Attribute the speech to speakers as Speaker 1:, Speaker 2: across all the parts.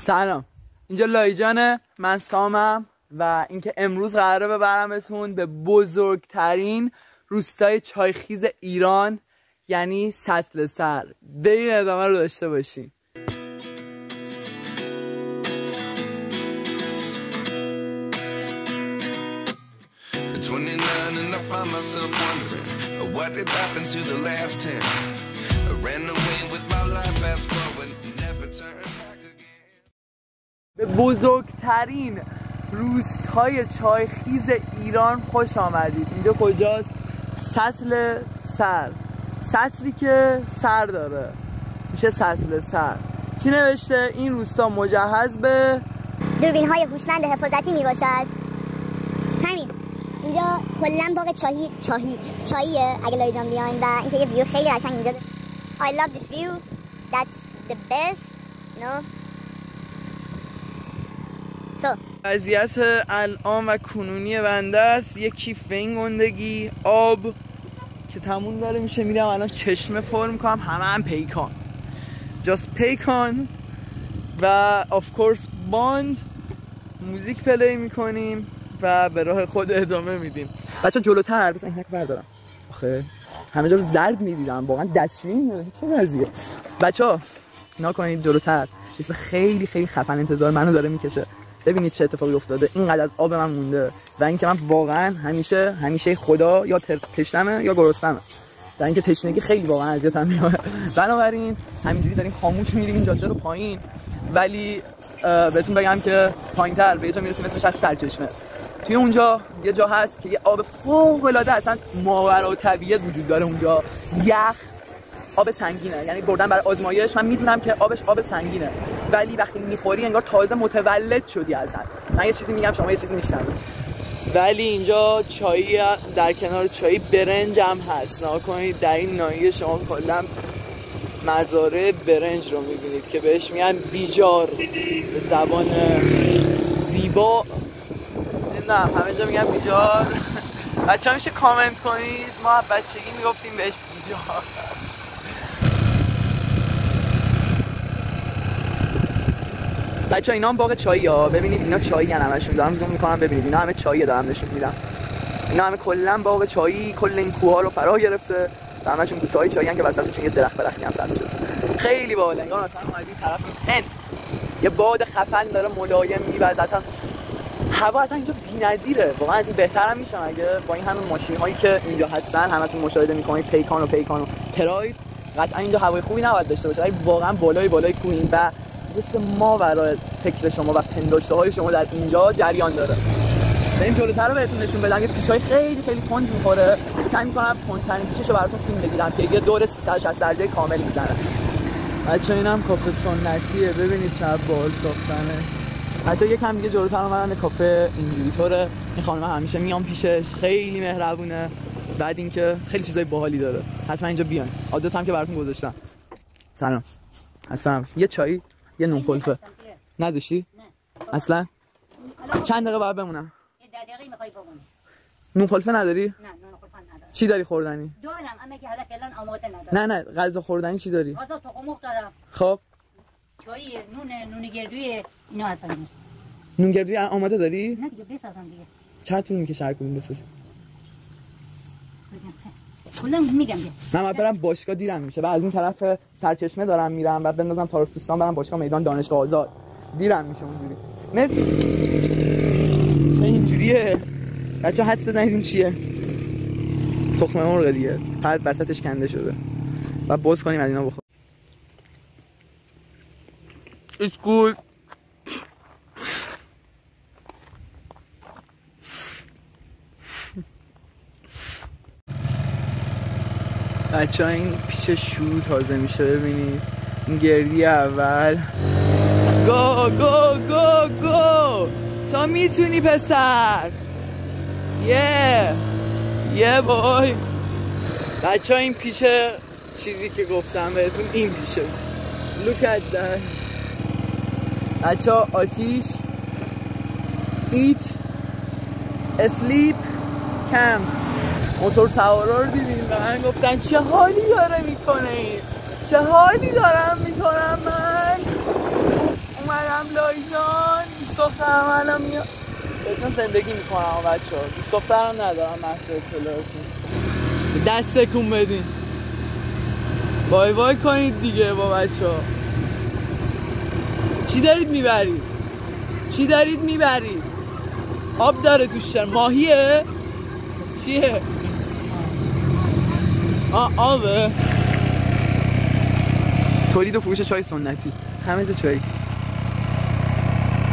Speaker 1: سلام، اینجا لایجانه، من سامم و اینکه امروز قراره ببرمتون به بزرگترین روستای چایخیز ایران، یعنی سطل سر. برین ادامه رو داشته باشین. به بزرگترین روستای چایخیز ایران خوش آمدید. اینجا کجاست؟ سطل سر، سطلی که سر داره میشه سطل سر. چی نوشته؟ این روستا مجهز به
Speaker 2: دوربین های هوشمند حفاظتی می باشد. همین اینجا کلا باغ چاییه اگه لایجان بیاین، و اینکه یه ویو خیلی قشنگ اینجا. I love this view. That's the best, you know.
Speaker 1: وضعیت الان و کنونی بنده است یک کیف به این گندگی آب که تموم داره میشه. میرم الان چشمه پر میکنم، همه پیکان، جاست پیکان و آف کورس باند. موزیک پلی میکنیم و به راه خود ادامه میدیم. بچه جلوتر بزن اینک بردارم، آخه همه جا رو زرد میدیدم واقعا دستشویی میدونم چه وضعیه. بچه ها نکنید جلوتر، چیز خیلی خیلی خفن انتظار منو داره میکشه. ببینید چه اتفاقی افتاده، اینقدر از آب من مونده و اینکه من واقعا همیشه خدا یا تشنمه یا گرسنمه، و اینکه تشنگی خیلی واقعا اذیتم میاره. بنابراین همینجوری داریم خاموش میریم این جاده رو پایین. ولی بهتون بگم که پایین‌تر به یه جا میرسیم اسمش از سرچشمه. توی اونجا یه جا هست که یه آب فوق‌العاده اصلا ماورالطبیعه وجود داره اونجا. یخ، آب سنگینه، یعنی بردن برای آزمایش. من میدونم که آبش آب سنگینه، ولی وقتی میخوری انگار تازه متولد شدی ازن. من یه چیزی میگم شما یه چیزی میشنوید. ولی اینجا چایی، در کنار چایی برنج هم هست. نکنید در این ناحیه شما کلا مزارع برنج رو میبینید که بهش میگن بیجار به زبان زیبا. نه همه جا میگن بیجار. بچه‌ها میشه کامنت کنید، ما بچگی میگفتیم بهش بیجار. بچه‌ها اینا هم باغ چایی ها، ببینید اینا چایی ان همشون. دارم زوم میکنم ببینید اینا همه چایی دارم نشون میدم. اینا همه کلا باغ چایی، کل این کوها رو فرا گرفته و همشون بوته‌های چایی ان که وسطشون یه درختی هم سبز شده. خیلی باحال. انگار مثلا اومدی طرف هند، یه باد خفن داره ملایم میوزه. اصلا هوا اصلا اینجا بی‌نظیره واقعا. از این بهتر هم میشه اگه با این همون ماشین‌هایی که اینجا هستن همتون مشاهده می‌کنید، پیکان و پراید. قطعا اینجا هوای خوبی نباید داشته باشه، ولی واقعا بالای کوین و که ما برای فکر شما و پنداشته‌های شما در اینجا جریان داره. بریم جلوتر رو بهتون نشون بدم. یه پیشای خیلی تند می‌خوره. سعی می‌کنم تندترین پیششو براتون فیلم بگیرم که یه دور 360 درجه کامل میزنه. بچه‌ها اینم کافه سنتیه، ببینید چه باحال ساختنش. بچه‌ها یکم دیگه جلوتر اومدن کافه اینجوری طوره. این خانم همیشه میام پیشش، خیلی مهربونه. بعد اینکه خیلی چیزای باحالی داره. حتما اینجا بیاین. آدرس هم که براتون گذاشتم. سلام. هستم. یه چای، یه نون کلفه. نذاشتی؟ نه. اصلا؟ چند دقیقه باید بمونم؟ یه 10 دقیقه میخوای بمونی. نون کلفه نداری؟ نه، نون کلفه ندارم. چی داری خوردنی؟ دارم، اما که حالا فعلا آماده ندارم. نه غذا خوردنی چی داری؟ غذا تخم مرغ دارم. خب. چای، نون گردوی اینا هستن. نون گردوی آماده داری؟ نه دیگه بسازم دیگه. چند طول میکشه هر کدوم بسازی؟ کلا میگم من برم باشگاه دیرم میشه و از این طرف سرچشمه دارم میرم و بندازم تاروتستان برم باشگاه میدان دانشگاه آزاد. دیرم میشه اونجوری. مرسی. چه اینجوریه؟ بچه‌ها حدس بزنید این چیه؟ تخم مرغ دیگه. فقط وسطش کنده شده. و باز کنیم از اینا بخور. It's good. بچه ها این پیش شروع تازه میشه، ببینید این گردی اول. گو تا میتونی پسر. یه بای. بچه ها این پیش چیزی که گفتم بهتون، این پیشه. Look at that. بچه ها آتیش، eat, sleep, camp. موتور سوارا رو دیدین و من گفتن چه حالی داره میکنه این، چه حالی دارم میکنم من. اومدم دخترم لایجان، دوست دخترم الان میاد. بهتون زندگی میکنم بچه ها، دوست دخترم ندارم محصول اطلاعاتون. دست تکون بدین، بای بای کنید دیگه با بچه ها. چی دارید میبرید؟ چی دارید میبرید؟ آب داره توش، ماهیه؟ چیه؟ آبه. تولید و فروش چای سنتی، همه تو چای.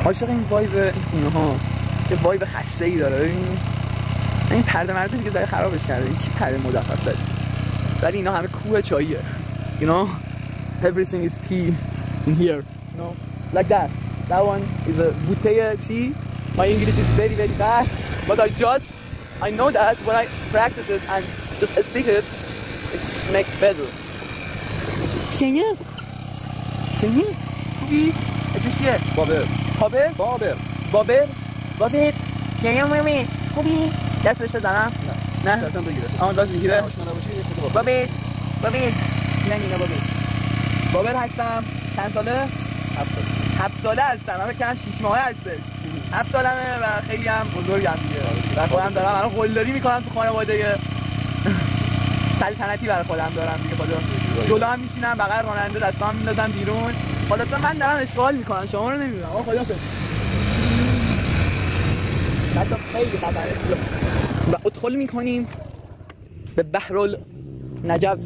Speaker 1: عاشق این وایب این خونه ها، یه وایب خسته ای داره. ببین این پرده مرده دیگه زای خرابش کرده. این چی پرده مدفع زده؟ ولی اینا همه کوه چاییه. You know everything is tea in here, you know, like that. That one is a bouteille tea. My English is very very bad, but I know that when I practice it and just speak it, it's make better. شنیه؟ خوبی؟ اسمش چیه؟ بابر شنیه مهمی خوبی؟ دست بهش بزنم؟ نه؟ دستم بگیره دست بگیره؟ بابر اینا بابر هستم. چند ساله؟ 7 ساله هستم. من فکر کنم 6 ماهه هستش. 7 سالمه و خیلی هم بزرگم دیگه. و خودم دارم الان قلدری میکنم تو خانواده سلطنتی برای خودم دارم دیگه. جلو هم میشینم، بغل راننده دستام میندازم بیرون. خلاصا من دارم اشغال میکنم، شما رو نمیبینم. آقا خدا حافظ. بچه‌ها خیلی خطره. و ادخل میکنیم به بحر النجف.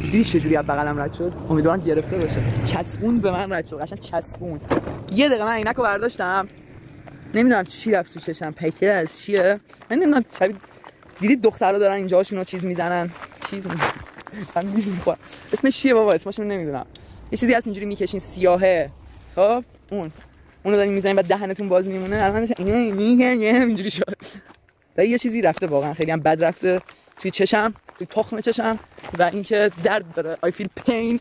Speaker 1: دیدی چجوری از بغلم رد شد؟ امیدوارم گرفته باشه. چسبون به من رد شد، قشنگ چسبون. یه دقیقه من عینکو برداشتم، نمیدونم چی رفت تو چشم، پکه از چیه من نمیدونم. شبیه دیدید دخترها دارن اینجاشونو چیز میزنن، من میز میخورم. اسمش چیه بابا؟ اسمشون نمیدونم. یه چیزی هست اینجوری میکشین سیاهه. خب اونو دارین میزنین بعد دهنتون باز میمونه. الان اینجوری شد. یه چیزی رفته واقعا، خیلی هم بد رفته توی چشم، توی تخم چشم و اینکه درد داره. I feel pain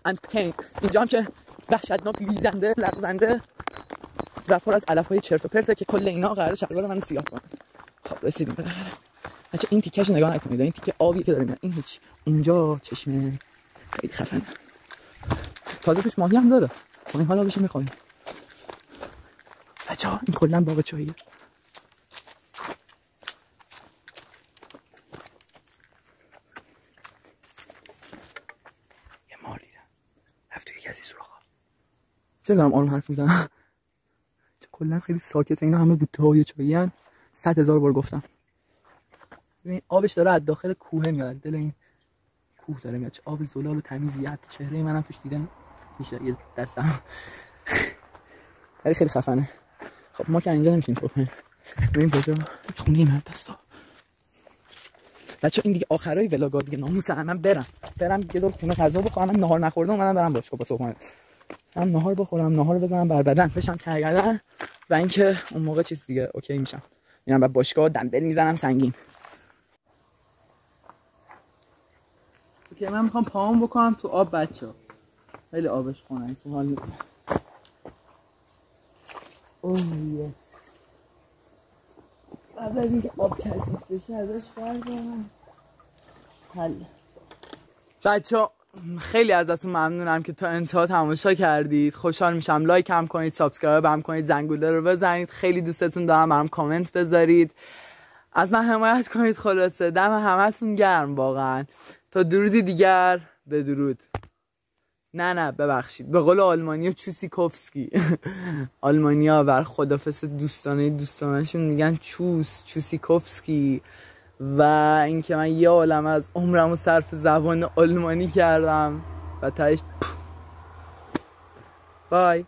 Speaker 1: and pain. اینجا هم که وحشتناک لیزنده، لغزنده و پر از علف‌های چرت و پرته که کل اینا قراره شلوار منو سیاه کنه. خب رسیدیم به بچه. این تیکه‌اش نگاه نکنید، این تیکه آبی که داره میاد، این هیچ. اینجا چشمه خیلی خفنه. تازه توش ماهی هم داره. خب این حالا بشه می‌خوایم. بچه‌ها این کلا باغ چاییه. یه مار دیدم رفت توی یکی از این سوراخ‌ها. چرا دارم آروم حرف میزنم؟ کلا خیلی ساکته. اینا همه بوته‌های چایی ان. 100,000 بار گفتم. ببین آبش داره از داخل کوه میاد، دل این کوه داره میاد. چه آب زلال و تمیزی، حتی چهره منم توش دیدن میشه یه دستم. خیلی خفنه. خب ما که اینجا نمیشیم پروفایل. بریم کجا؟ خونه این دستا. بچه این دیگه آخرای ولاگا دیگه، ناموسن. من برم یه دور خونه غذا بخورم. من نهار نخوردم، اومدم برم باشگاه با صبحانه. من نهار بخورم، نهار بزنم بر بدن، بشم کرگردن و اینکه اون موقع چیز دیگه اوکی میشم. میرم بعد باشگاه دمبل میزنم سنگین. اوکی من میخوام پاهم بکنم تو آب بچه‌ها. خیلی آبش خنک تو حال میکنه. اوه یس. بعد از اینکه آب کثیف بشه ازش بردارم. حل. بچه‌ها خیلی ازتون ممنونم که تا انتها تماشا کردید. خوشحال میشم لایک هم کنید، سابسکرایب هم کنید، زنگوله رو بزنید. خیلی دوستتون دارم. برام کامنت بذارید، از من حمایت کنید. خلاصه دم همتون گرم واقعا. تا درودی دیگر بدرود. نه ببخشید، به قول آلمانیا چوسیکوفسکی. آلمانیا بر خدافظ دوستانشون میگن چوسیکوفسکی. و اینکه من یه عالم از عمرمو صرف زبان آلمانی کردم و تهش بای.